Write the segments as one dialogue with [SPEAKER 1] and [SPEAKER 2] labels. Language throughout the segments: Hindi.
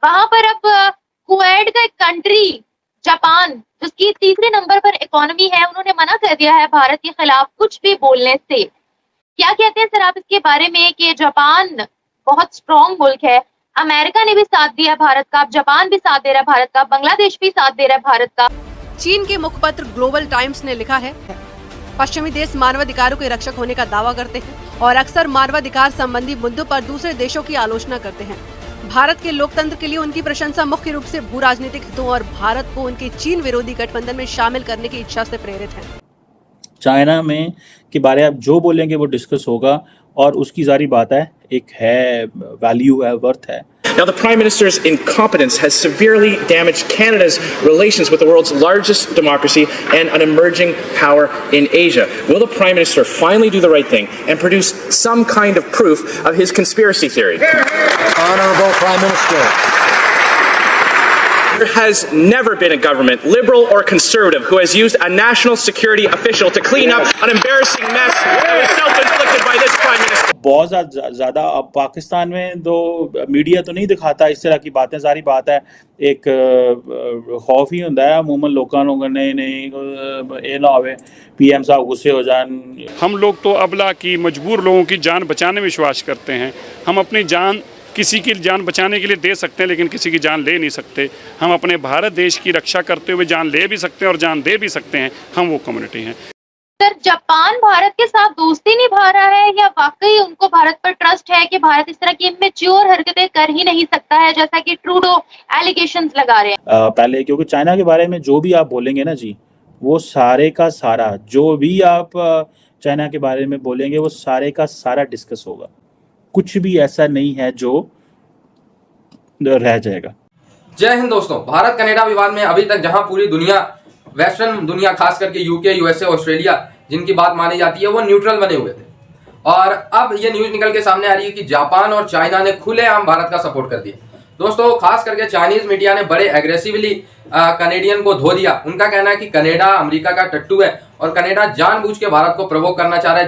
[SPEAKER 1] वहां पर अब कुवैत का एक कंट्री जापान, जिसकी तीसरे नंबर पर इकोनॉमी है, उन्होंने मना कर दिया है भारत के खिलाफ कुछ भी बोलने से। क्या कहते हैं सर आप इसके बारे में कि जापान बहुत स्ट्रॉन्ग मुल्क है, अमेरिका ने भी साथ दिया भारत का, अब जापान भी साथ दे रहा है भारत का, बांग्लादेश भी साथ दे रहा है भारत का।
[SPEAKER 2] चीन के मुखपत्र ग्लोबल टाइम्स ने लिखा है, पश्चिमी देश मानवाधिकारों के रक्षक होने का दावा करते हैं और अक्सर मानवाधिकार संबंधी मुद्दों पर दूसरे देशों की आलोचना करते हैं। भारत के लोकतंत्र के लिए उनकी प्रशंसा मुख्य रूप से भू राजनीतिक हितों और भारत को उनके चीन विरोधी गठबंधन में शामिल करने की इच्छा से प्रेरित है।
[SPEAKER 3] चाइना में के बारे में आप जो बोलेंगे वो डिस्कस होगा और उसकी सारी बात है, एक है वैल्यू है, वर्थ है।
[SPEAKER 4] Now, the Prime Minister's incompetence has severely damaged Canada's relations with the world's largest democracy and an emerging power in Asia. Will the Prime Minister finally do the right thing and produce some kind of proof of his conspiracy theory?
[SPEAKER 5] Honorable Prime Minister.
[SPEAKER 4] There has never been a government, liberal or conservative, who has used a national security official to clean up an embarrassing mess that was self-inflicted by this Prime Minister.
[SPEAKER 3] बहुत ज़्यादा अब पाकिस्तान में तो मीडिया तो नहीं दिखाता इस तरह की बातें, सारी बात है एक खौफ ही होता है अमूमन लोगों ने, नहीं ये ना होवे पीएम साहब गुस्से हो जान।
[SPEAKER 6] हम लोग तो अबला की मजबूर लोगों की जान बचाने में विश्वास करते हैं। हम अपनी जान किसी की जान बचाने के लिए दे सकते हैं लेकिन किसी की जान ले नहीं सकते। हम अपने भारत देश की रक्षा करते हुए जान ले भी सकते हैं और जान दे भी सकते हैं। हम वो कम्युनिटी हैं।
[SPEAKER 1] सर, जापान भारत के साथ दोस्ती निभा रहा है या वाकई उनको भारत पर ट्रस्ट है कि भारत इस तरह की इमेच्योर हरकतें कर ही नहीं सकता है, जैसा कि ट्रूडो एलिगेशंस लगा रहे हैं?
[SPEAKER 3] पहले क्योंकि चाइना के बारे में जो भी आप बोलेंगे ना जी, वो सारे का सारा जो भी आप चाइना के बारे में बोलेंगे वो सारे का सारा डिस्कस होगा। कुछ भी ऐसा नहीं है जो रह जाएगा।
[SPEAKER 7] जय हिंद दोस्तों। भारत कनाडा विवाद में अभी तक जहां पूरी दुनिया, वेस्टर्न दुनिया, खास करके यूके, यूएसए, ऑस्ट्रेलिया, जिनकी बात मानी जाती है, वो न्यूट्रल बने हुए थे, और अब ये न्यूज निकल के सामने आ रही है कि जापान और चाइना ने खुलेआम भारत का सपोर्ट कर दिया। दोस्तों, खास करके चाइनीज मीडिया ने बड़े एग्रेसिवली कनेडियन को धो दिया। उनका कहना है कि कनाडा अमेरिका का टट्टू है और कनाडा जानबूझ के भारत को प्रवोक करना चाह रहा है,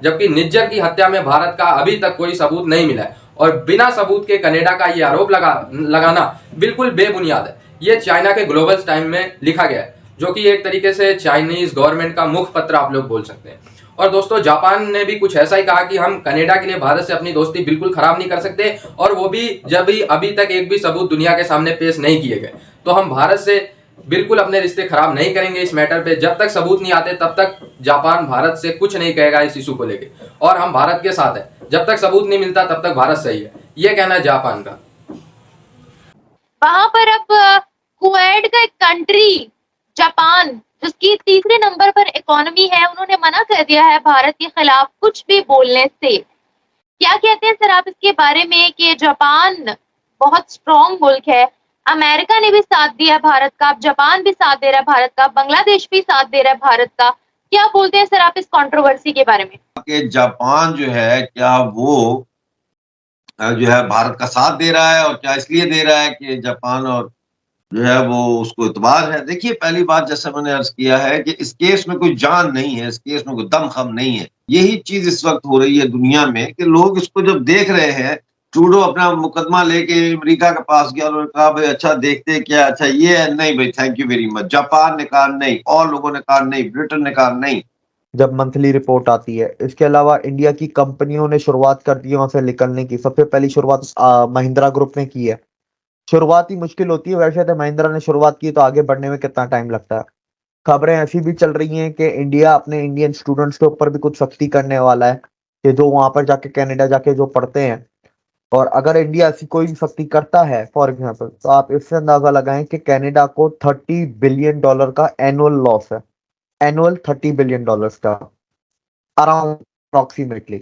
[SPEAKER 7] जबकि निज्जर की हत्या में भारत का अभी तक कोई सबूत नहीं मिला है और बिना सबूत के कनाडा का ये आरोप लगाना बिल्कुल बेबुनियाद है। ये चाइना के ग्लोबल टाइम में लिखा गया है, जो कि एक तरीके से चाइनीज गवर्नमेंट का मुखपत्र आप लोग बोल सकते हैं। और दोस्तों, जापान ने भी कुछ ऐसा ही कहा कि हम कनाडा के लिए भारत से अपनी दोस्ती बिल्कुल खराब नहीं कर सकते, और वो भी जब भी अभी तक एक भी सबूत दुनिया के सामने पेश नहीं किए गए। तो हम भारत से बिल्कुल अपने रिश्ते खराब नहीं करेंगे इस मैटर पे। जब तक सबूत नहीं आते तब तक जापान भारत से कुछ नहीं कहेगा इस इशू को लेके, और हम भारत के साथ है। जब तक सबूत नहीं मिलता तब तक भारत सही है, ये कहना है जापान का।
[SPEAKER 1] वहां पर अब कुवैत का एक कंट्री जापान, जिसकी तीसरे नंबर पर इकोनॉमी है, उन्होंने मना कर दिया है भारत के खिलाफ कुछ भी बोलने से। क्या कहते हैं सर आप इसके बारे में कि जापान बहुत स्ट्रॉन्ग मुल्क है, अमेरिका ने भी साथ दिया भारत का, अब जापान भी साथ दे रहा है भारत का, बांग्लादेश भी साथ दे रहा है भारत का। क्या बोलते हैं सर आप इस कंट्रोवर्सी के बारे में?
[SPEAKER 5] कि जापान जो है, क्या वो जो है भारत का साथ दे रहा है, और क्या इसलिए दे रहा है कि जापान और जो है वो उसको इतबार है? देखिए, पहली बात जैसा मैंने अर्ज किया है कि इस केस में कोई जान नहीं है, इस केस में कोई दमखम नहीं है। यही चीज इस वक्त हो रही है दुनिया में कि लोग इसको जब देख रहे हैं, ट्रूडो अपना मुकदमा लेके अमेरिका के पास गया और कहा भाई अच्छा देखते क्या, अच्छा ये है, नहीं भाई thank you very much. Japan ने कहा नहीं, और लोगों ने कहा नहीं, ब्रिटेन ने कहा नहीं,
[SPEAKER 8] जब मंथली रिपोर्ट आती है। इसके अलावा इंडिया की कंपनियों ने शुरुआत कर दी वहां से निकलने की। सबसे पहली शुरुआत महिंद्रा ग्रुप ने की है। शुरुआत ही मुश्किल होती है, वैसे तो महिंद्रा ने शुरुआत की तो आगे बढ़ने में कितना टाइम लगता है। खबरें ऐसी भी चल रही हैं कि इंडिया अपने इंडियन स्टूडेंट्स के ऊपर भी कुछ सख्ती करने वाला है, कि जो वहां पर जाके कनाडा जाके जो पढ़ते हैं। और अगर इंडिया ऐसी कोई भी सख्ती करता है फॉर एग्जाम्पल, तो आप इससे अंदाजा लगाएं कि कनाडा को $30 बिलियन का एनुअल लॉस है। एनुअल $30 बिलियन का अराउंड अप्रॉक्सीमेटली।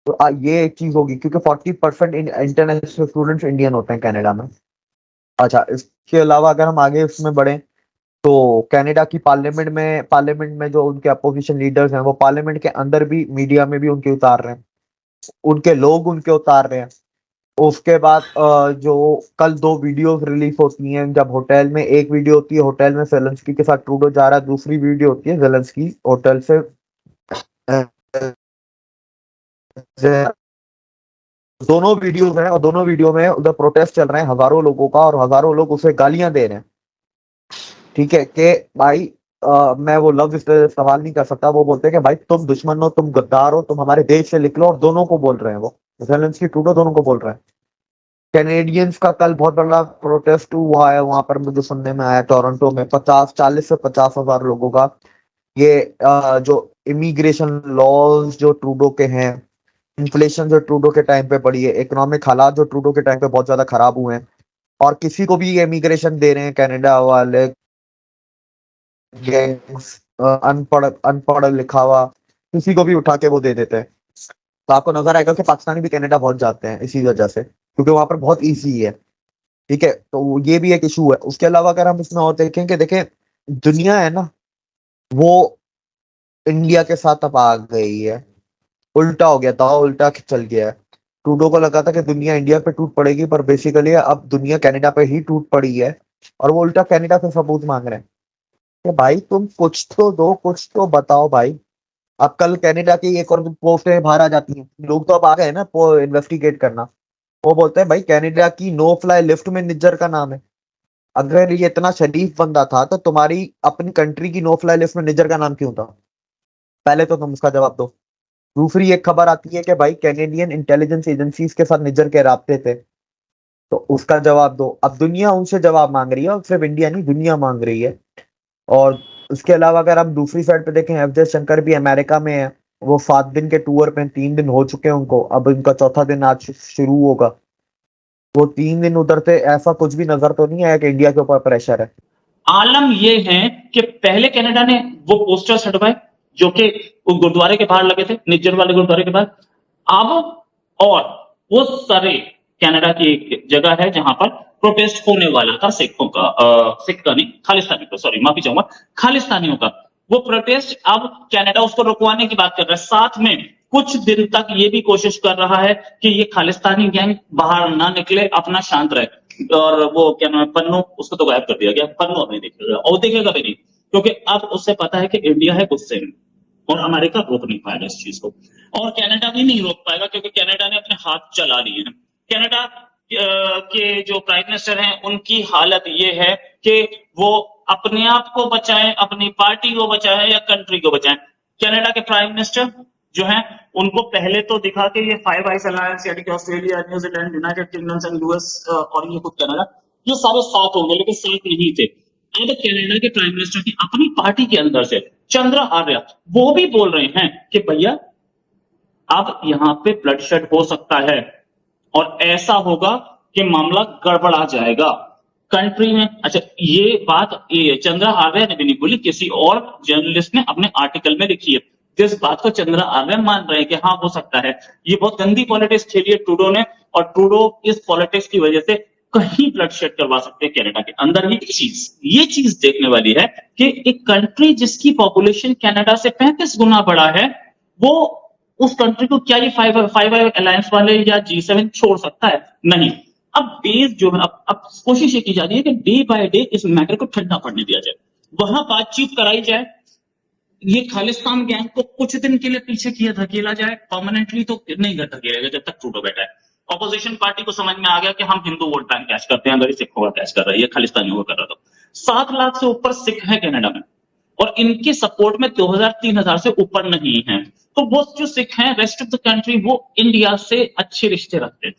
[SPEAKER 8] तो ये एक चीज होगी, क्योंकि 40% इंटरनेशनल स्टूडेंट्स इंडियन होते हैं कनाडा में। अच्छा, इसके अलावा अगर हम आगे इसमें बढ़े तो कनाडा की पार्लियामेंट में जो उनके अपोजिशन लीडर्स हैं, वो पार्लियामेंट के अंदर भी मीडिया में भी उनके उतार रहे हैं, उनके लोग उनके उतार रहे हैं। उसके बाद जो कल 2 वीडियोस रिलीज होती हैं, जब होटल में एक वीडियो होती है, होटल में जेलेंस्की के साथ ट्रूडो जा रहा है, दूसरी वीडियो होती है जेलेंस्की होटल से दोनों वीडियो में, और दोनों वीडियो में उधर प्रोटेस्ट चल रहे हैं हजारों लोगों का, और हजारों लोग उसे गालियां दे रहे हैं। ठीक है कि भाई मैं वो लफ्ज इस्तेमाल नहीं कर सकता, वो बोलते हैं कि भाई तुम दुश्मन हो, तुम गद्दार हो, तुम हमारे देश से निकलो, और दोनों को बोल रहे हैं, वो ज़ेलेंस्की ट्रूडो दोनों को बोल रहे हैं। कैनेडियंस का कल बहुत बड़ा प्रोटेस्ट हुआ है वहां पर, मुझे सुनने में आया टोरंटो में 40 से 50 हजार लोगों का। ये जो इमिग्रेशन लॉज जो ट्रूडो के हैं, इन्फ्लेशन जो ट्रूडो के टाइम पे बढ़ी है, इकोनॉमिक हालात जो ट्रूडो के टाइम पे बहुत ज्यादा खराब हुए हैं, और किसी को भी इमिग्रेशन दे रहे हैं कनाडा वाले, गैंग्स, अनपढ़ अनपढ़ लिखा हुआ किसी को भी उठा के वो दे देते हैं। तो आपको नजर आएगा कि पाकिस्तानी भी कनाडा पहुंच जाते हैं इसी वजह से, क्योंकि वहां पर बहुत ईजी है। ठीक है, तो ये भी एक इशू है। उसके अलावा अगर हम इसमें और देखें कि देखें दुनिया है ना, वो इंडिया के साथ अब आ गई है, उल्टा हो गया, दाव उल्टा चल गया है। ट्रूडो को लगा था कि दुनिया इंडिया पे टूट पड़ेगी, पर बेसिकली अब दुनिया कनाडा पे ही टूट पड़ी है, और वो उल्टा कनाडा से सबूत मांग रहे हैं कि भाई तुम कुछ तो दो, कुछ तो बताओ भाई। अब कल कनाडा की एक और पोस्टें बाहर आ जाती हैं, लोग तो अब आ गए ना इन्वेस्टिगेट करना। वो बोलते हैं भाई कनाडा की नो फ्लाई लिस्ट में निज्जर का नाम है। अगर ये इतना शरीफ बंदा था तो तुम्हारी अपनी कंट्री की नो फ्लाई लिस्ट में निज्जर का नाम क्यों था? पहले तो तुम उसका जवाब दो। दूसरी एक खबर आती है कि भाई कैनेडियन इंटेलिजेंस एजेंसीज के साथ निज्जर के राब्ते थे, तो उसका जवाब दो। अब दुनिया उनसे जवाब मांग रही है, और सिर्फ इंडिया नहीं, दुनिया मांग रही है। और उसके अलावा अगर हम दूसरी साइड पे देखें, एफ जयशंकर भी अमेरिका में है, वो 7 दिन के टूर पे, 3 दिन हो चुके हैं उनको, अब इनका चौथा दिन आज शुरू होगा। वो 3 दिन उधर थे, ऐसा कुछ भी नजर तो नहीं आया कि इंडिया के ऊपर प्रेशर है।
[SPEAKER 9] आलम ये है कि पहले कनाडा ने वो पोस्टर्स हटवाए जो कि वो गुरुद्वारे के बाहर लगे थे, निज्जर वाले गुरुद्वारे के बाहर। अब और वो सारे कनाडा की एक जगह है जहां पर प्रोटेस्ट होने वाला था सिखों का, सिख का नहीं, खालिस्तानी का, सॉरी माफी चाहूंगा, खालिस्तानियों का। वो प्रोटेस्ट अब कनाडा उसको रुकवाने की बात कर रहा है। साथ में कुछ दिन तक ये भी कोशिश कर रहा है कि ये खालिस्तानी गैंग बाहर ना निकले, अपना शांत रहे। और वो क्या नाम है, पन्नू, उसको तो गायब कर दिया गया, पन्नू अब नहीं दिखेगा, और दिखेगा भी नहीं, क्योंकि अब उससे पता है कि इंडिया है गुस्से में, और अमेरिका रोक नहीं पाएगा इस चीज को, और कनाडा भी नहीं रोक पाएगा, क्योंकि कनाडा ने अपने हाथ चला लिए हैं। कनाडा के जो प्राइम मिनिस्टर हैं, उनकी हालत ये है कि वो अपने आप को बचाएं, अपनी पार्टी को बचाएं या कंट्री को बचाएं। कनाडा के प्राइम मिनिस्टर जो हैं, उनको पहले तो दिखा के ये फाइव आइज अलायंस, यानी कि Australia, New Zealand, United kingdoms and US, और ये खुद कनाडा, ये सारे साथ होंगे, लेकिन साथ नहीं थे। अब कनाडा के प्राइम मिनिस्टर की अपनी पार्टी के अंदर से चंद्रा आर्य, वो भी बोल रहे हैं कि भैया अब यहां पे ब्लडशेड हो सकता है, और ऐसा होगा कि मामला गड़बड़ा जाएगा कंट्री में। अच्छा, ये बात चंद्रा आर्य ने भी नहीं बोली, किसी और जर्नलिस्ट ने अपने आर्टिकल में लिखी है। जिस बात को चंद्रा आर्य मान रहे हैं कि हाँ हो सकता है। ये बहुत गंदी पॉलिटिक्स खेली है ट्रूडो ने, और ट्रूडो इस पॉलिटिक्स की वजह से कहीं ब्लडशेड करवा सकते हैं कनाडा के अंदर ही। ये चीज देखने वाली है कि एक कंट्री जिसकी पॉपुलेशन कनाडा से 35 गुना बड़ा है, वो उस कंट्री को क्या ये फाइव अलायंस वाले या G7 छोड़ सकता है? नहीं। अब बेस जो है, अब कोशिश ये की जा रही है कि डे बाय डे इस मैटर को ठंडा पड़ने दिया जाए, वहां बातचीत कराई जाए, ये खालिस्तान गैंग को कुछ दिन के लिए पीछे किया धकेला जाए, परमानेंटली तो नहीं धकेलेगा जब तक ट्रूडो बैठा है। ऑपोजिशन पार्टी को समझ में आ गया कि हम हिंदू वोट बैंक कैच करते हैं, अगर ये सिखों का कैच कर रहा है, ये खालिस्तानियों का कर रहा था। 7 लाख से ऊपर सिख है कनाडा में, और इनके सपोर्ट में 2000-3000 से ऊपर नहीं है। तो वो जो सिख हैं, रेस्ट ऑफ द कंट्री, वो इंडिया से अच्छे रिश्ते रखते हैं।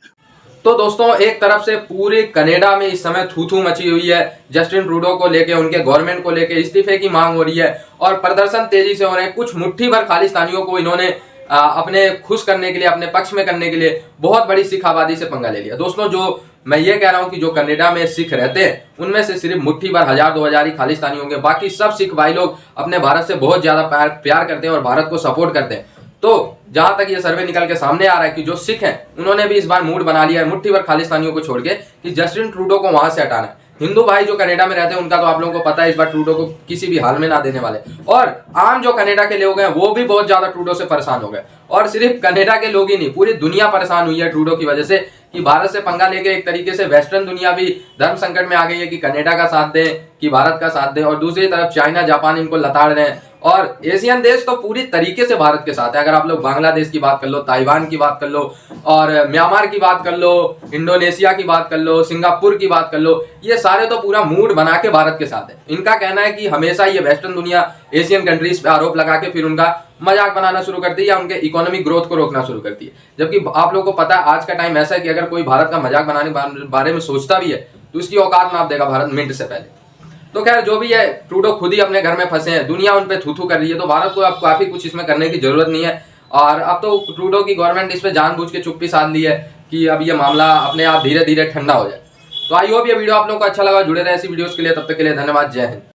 [SPEAKER 7] तो दोस्तों, एक तरफ से पूरे कनाडा में इस समय थू मची हुई है, जस्टिन ट्रूडो को लेके, उनके गवर्नमेंट को लेके इस्तीफे की मांग हो रही है, और प्रदर्शन तेजी से हो रहे हैं। कुछ मुट्ठी भर खालिस्तानियों को इन्होंने अपने खुश करने के लिए, अपने पक्ष में करने के लिए बहुत बड़ी सिख आबादी से पंगा ले लिया। दोस्तों, जो मैं ये कह रहा हूं कि जो कनाडा में सिख रहते हैं, उनमें से सिर्फ मुट्ठी भर 1000-2000 ही खालिस्तानी होंगे, बाकी सब सिख भाई लोग अपने भारत से बहुत ज्यादा प्यार करते हैं और भारत को सपोर्ट करते हैं। तो जहां तक ये सर्वे निकल के सामने आ रहा है कि जो सिख हैं, उन्होंने भी इस बार मूड बना लिया है मुट्ठी भर खालिस्तानियों को छोड़ के कि जस्टिन ट्रूडो को वहां से हटाना है। हिंदू भाई जो कनाडा में रहते हैं, उनका तो आप लोगों को पता है, इस बार ट्रूडो को किसी भी हाल में ना देने वाले। और आम जो कनाडा के लोग हैं, वो भी बहुत ज्यादा ट्रूडो से परेशान हो गए, और सिर्फ कनाडा के लोग ही नहीं, पूरी दुनिया परेशान हुई है ट्रूडो की वजह से, कि भारत से पंगा लेके एक तरीके से वेस्टर्न दुनिया भी धर्म संकट में आ गई है कि कनाडा का साथ दें कि भारत का साथ दें, और दूसरी तरफ चाइना, जापान इनको लताड़ रहे हैं, और एशियन देश तो पूरी तरीके से भारत के साथ है। अगर आप लोग बांग्लादेश की बात कर लो, ताइवान की बात कर लो, और म्यांमार की बात कर लो, इंडोनेशिया की बात कर लो, सिंगापुर की बात कर लो, ये सारे तो पूरा मूड बना के भारत के साथ है। इनका कहना है कि हमेशा ये वेस्टर्न दुनिया एशियन कंट्रीज पे आरोप लगा के फिर उनका मजाक बनाना शुरू करती है या उनके इकोनॉमिक ग्रोथ को रोकना शुरू करती है। जबकि आप लोगों को पता है आज का टाइम ऐसा है कि अगर कोई भारत का मजाक बनाने बारे में सोचता भी है तो उसकी औकात नाप देगा भारत मिनट से पहले। तो खैर जो भी है, ट्रूडो खुद ही अपने घर में फंसे हैं, दुनिया उन पे थू कर रही है, तो भारत को अब काफी कुछ इसमें करने की जरूरत नहीं है। और अब तो ट्रूडो की गवर्नमेंट इस पे जानबूझ के चुप्पी साध ली है कि अब ये मामला अपने आप धीरे धीरे ठंडा हो जाए। तो आई होप ये वीडियो आप लोगों को अच्छा लगा। जुड़े रहे ऐसी वीडियोस के लिए, तब तक के लिए धन्यवाद। जय हिंद।